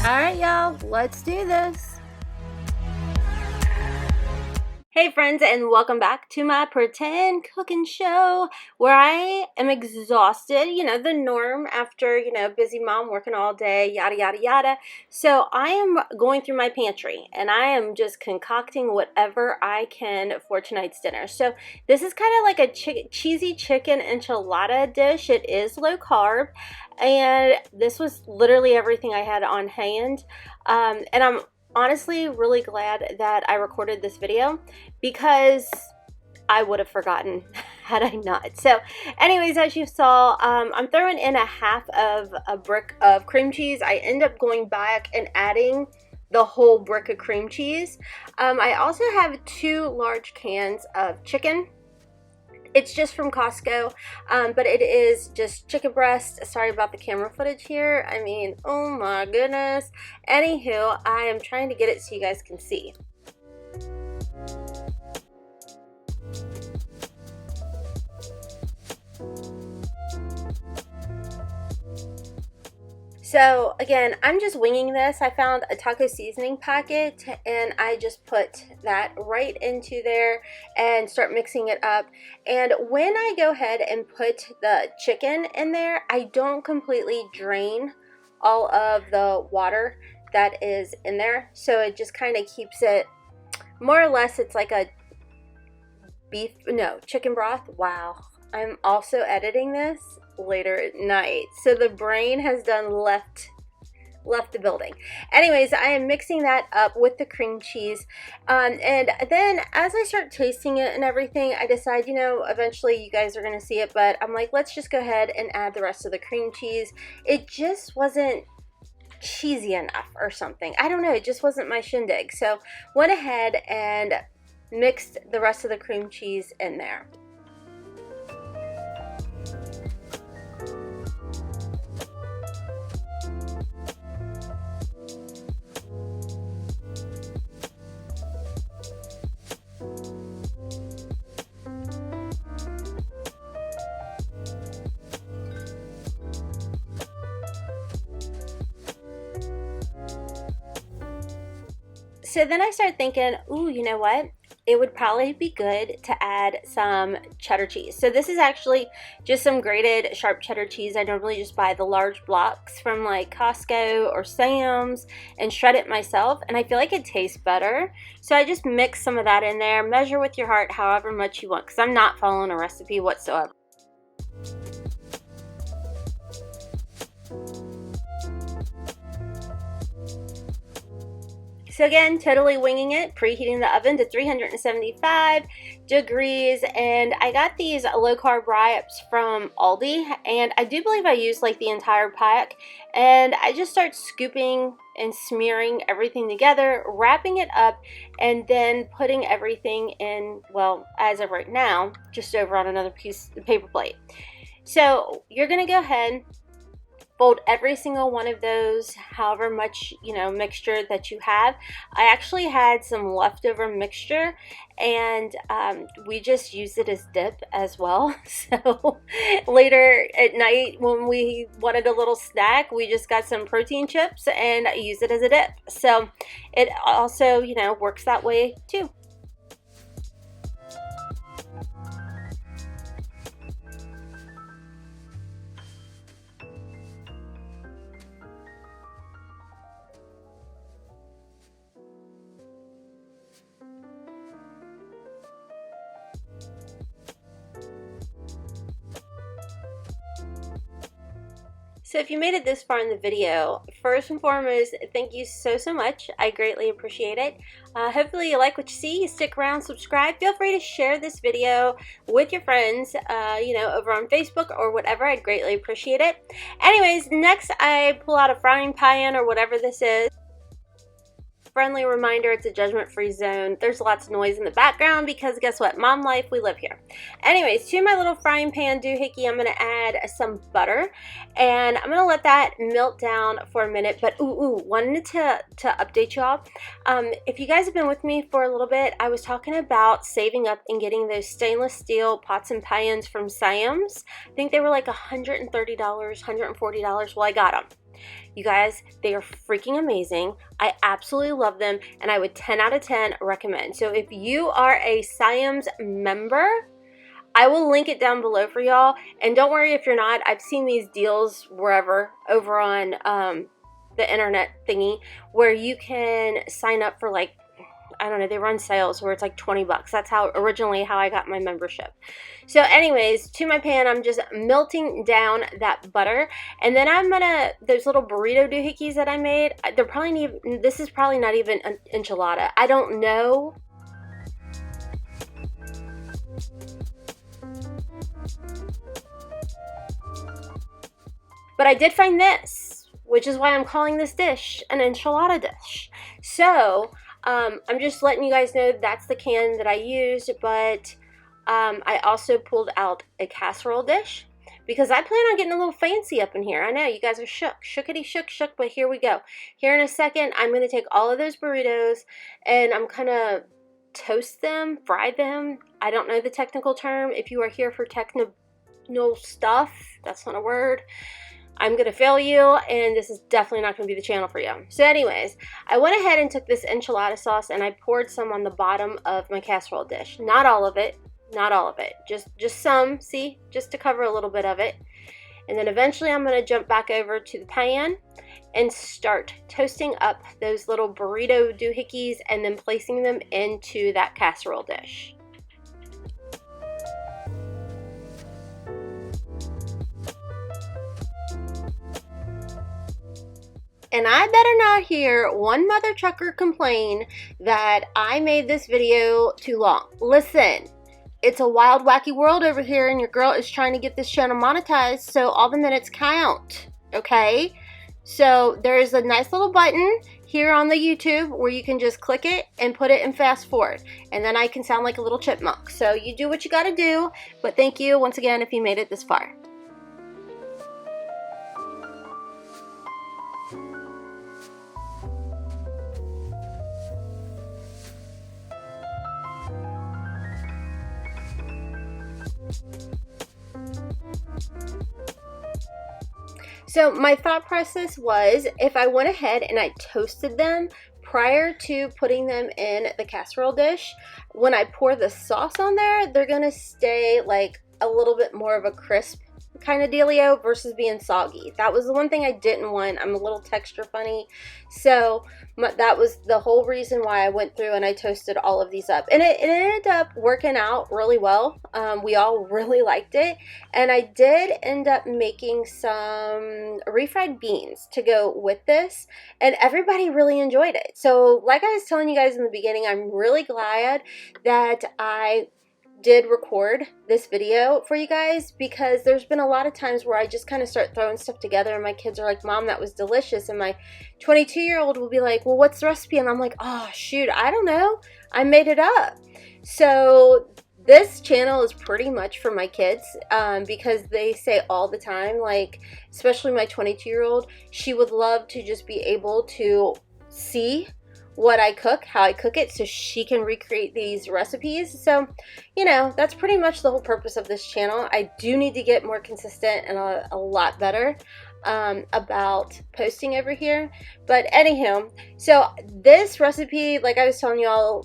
Alright y'all, let's do this. Hey friends, and welcome back to my pretend cooking show where I am exhausted, you know, the norm after, you know, busy mom working all day, yada yada yada. So I am going through my pantry and I am just concocting whatever I can for tonight's dinner. So this is kind of like a cheesy chicken enchilada dish. It is low carb, and this was literally everything I had on hand. And I'm honestly really glad that I recorded this video because I would have forgotten had I not. So anyways, as you saw, I'm throwing in a half of a brick of cream cheese. I end up going back and adding the whole brick of cream cheese. I also have 2 large cans of chicken. It's just from Costco, but it is just chicken breast. Sorry about the camera footage here. I mean, oh my goodness. Anywho, I am trying to get it so you guys can see. So again, I'm just winging this. I found a taco seasoning packet and I just put that right into there and start mixing it up. And when I go ahead and put the chicken in there, I don't completely drain all of the water that is in there. So it just kind of keeps it more or less, it's like a chicken broth. Wow. I'm also editing this later at night, so the brain has done left the building. Anyways, I am mixing that up with the cream cheese, and then as I start tasting it and everything, I decide, you know, eventually you guys are gonna see it, but I'm like, let's just go ahead and add the rest of the cream cheese. It just wasn't cheesy enough or something. I don't know, it just wasn't my shindig. So went ahead and mixed the rest of the cream cheese in there. So then I started thinking, ooh, you know what? It would probably be good to add some cheddar cheese. So this is actually just some grated sharp cheddar cheese. I normally just buy the large blocks from like Costco or Sam's and shred it myself, and I feel like it tastes better. So I just mix some of that in there. Measure with your heart however much you want, because I'm not following a recipe whatsoever. So again, totally winging it, preheating the oven to 375 degrees, and I got these low carb wraps from Aldi, and I do believe I used like the entire pack, and I just start scooping and smearing everything together, wrapping it up, and then putting everything in, well, as of right now, just over on another piece of paper plate. So you're gonna go ahead, fold every single one of those, however much, you know, mixture that you have. I actually had some leftover mixture, and we just used it as dip as well. So later at night when we wanted a little snack, we just got some protein chips and used it as a dip. So it also, you know, works that way too. So if you made it this far in the video, first and foremost, thank you so much. I greatly appreciate it. Hopefully you like what you see. You stick around, subscribe. Feel free to share this video with your friends, you know, over on Facebook or whatever. I'd greatly appreciate it. Anyways, next I pull out a frying pan or whatever this is. Friendly reminder, it's a judgment-free zone. There's lots of noise in the background because guess what? Mom life, we live here. Anyways, to my little frying pan doohickey, I'm going to add some butter, and I'm going to let that melt down for a minute. But wanted to update y'all. If you guys have been with me for a little bit, I was talking about saving up and getting those stainless steel pots and pans from Sam's. I think they were like $130, $140. Well, I got them. You guys, they are freaking amazing. I absolutely love them, and I would 10 out of 10 recommend. So if you are a Siams member, I will link it down below for y'all. And don't worry if you're not. I've seen these deals wherever over on the internet thingy where you can sign up for, like, I don't know, they run sales where it's like 20 bucks. That's how I got my membership. So anyways, to my pan, I'm just melting down that butter. And then I'm gonna, those little burrito doohickeys that I made, they're probably, this is probably not even an enchilada. I don't know. But I did find this, which is why I'm calling this dish an enchilada dish. So I'm just letting you guys know that's the can that I used, but I also pulled out a casserole dish because I plan on getting a little fancy up in here. I know you guys are shookity shook, but here we go. Here in a second, I'm going to take all of those burritos and I'm going to toast them, fry them. I don't know the technical term. If you are here for technical stuff, that's not a word, I'm going to fail you, and this is definitely not going to be the channel for you. So anyways, I went ahead and took this enchilada sauce and I poured some on the bottom of my casserole dish. Not all of it. Not all of it. Just some, see? Just to cover a little bit of it. And then eventually I'm going to jump back over to the pan and start toasting up those little burrito doohickeys and then placing them into that casserole dish. And I better not hear one mother trucker complain that I made this video too long. Listen, it's a wild, wacky world over here, and your girl is trying to get this channel monetized, so all the minutes count, okay? So there's a nice little button here on the YouTube where you can just click it and put it in fast forward, and then I can sound like a little chipmunk. So you do what you gotta do, but thank you once again if you made it this far. So my thought process was, if I went ahead and I toasted them prior to putting them in the casserole dish, when I pour the sauce on there, they're gonna stay like a little bit more of a crisp kind of dealio versus being soggy. That was the one thing I didn't want. I'm a little texture funny, so that was the whole reason why I went through and I toasted all of these up, and it ended up working out really well. We all really liked it, and I did end up making some refried beans to go with this, and everybody really enjoyed it. So like I was telling you guys in the beginning, I'm really glad that I did record this video for you guys, because there's been a lot of times where I just kind of start throwing stuff together and my kids are like, Mom, that was delicious, and my 22-year-old will be like, well, what's the recipe? And I'm like, oh shoot, I don't know, I made it up. So this channel is pretty much for my kids, because they say all the time, like especially my 22-year-old, she would love to just be able to see what I cook, how I cook it, so she can recreate these recipes. So, you know, that's pretty much the whole purpose of this channel. I do need to get more consistent and a lot better about posting over here. But anywho, so this recipe, like I was telling y'all,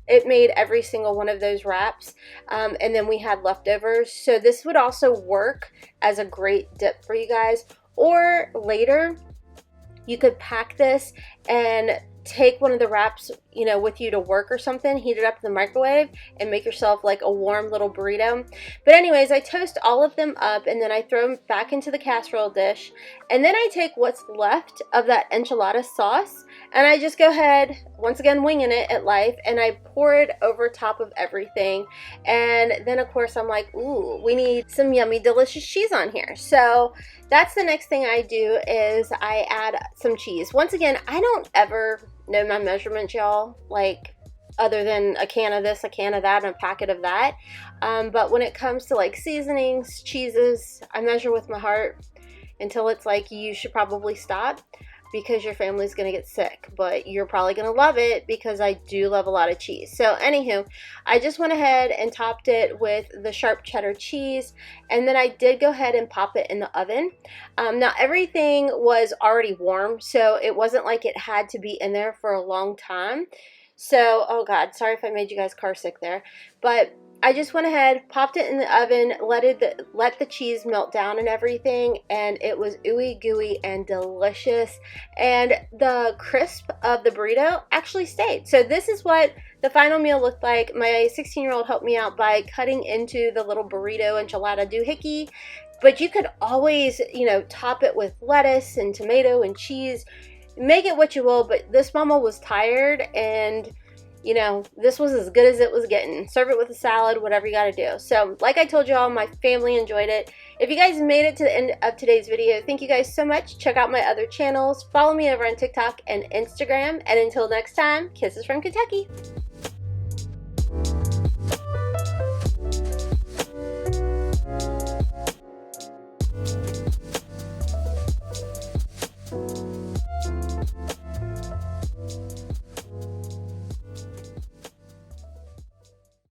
it made every single one of those wraps, and then we had leftovers. So this would also work as a great dip for you guys. Or later, you could pack this and take one of the wraps, you know, with you to work or something, heat it up in the microwave and make yourself like a warm little burrito. But anyways, I toast all of them up and then I throw them back into the casserole dish, and then I take what's left of that enchilada sauce and I just go ahead, once again winging it at life, and I pour it over top of everything. And then of course I'm like, ooh, we need some yummy delicious cheese on here. So that's the next thing I do, is I add some cheese. Once again, I don't ever know my measurements, y'all, like other than a can of this, a can of that, and a packet of that. But when it comes to like seasonings, cheeses, I measure with my heart until it's like, you should probably stop. because your family's gonna get sick, but you're probably gonna love it because I do love a lot of cheese. So anywho, I just went ahead and topped it with the sharp cheddar cheese, and then I did go ahead and pop it in the oven. Now everything was already warm, so it wasn't like it had to be in there for a long time. So, oh God, sorry if I made you guys car sick there, but I just went ahead, popped it in the oven, let the cheese melt down and everything, and it was ooey gooey and delicious, and the crisp of the burrito actually stayed. So this is what the final meal looked like. My 16-year-old helped me out by cutting into the little burrito enchilada doohickey, but you could always, you know, top it with lettuce and tomato and cheese. Make it what you will, but this mama was tired, and you know, this was as good as it was getting. Serve it with a salad, whatever you gotta do. So, like I told y'all, my family enjoyed it. If you guys made it to the end of today's video, thank you guys so much. Check out my other channels. Follow me over on TikTok and Instagram. And until next time, kisses from Kentucky.